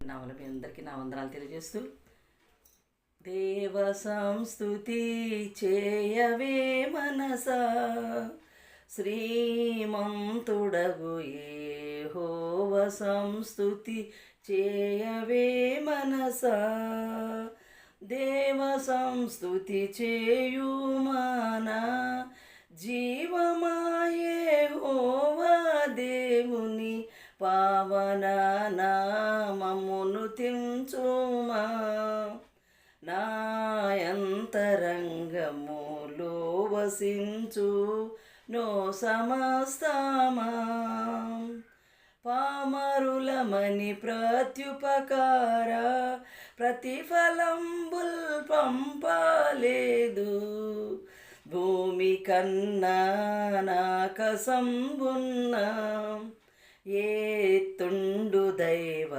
నామల మీ అందరికీ నా వందనాలు తెలియజేస్తూ దేవ సంస్తుతి చేయవే మనసా శ్రీమంతుడగు యెహోవ సంస్తుతి చేయవే మనసా దేవ సంస్తుతి చేయుమానా జీవమాయే యెహోవా దేవుని పావన నామమును తించుమా నాయంతరంగములో వసించు నో సమస్తమా పామరులమని ప్రత్యుపకార ప్రతిఫలంబుల్ పంపలేదు భూమి కన్నా నాకసంబున్న ఏ తుండు దైవ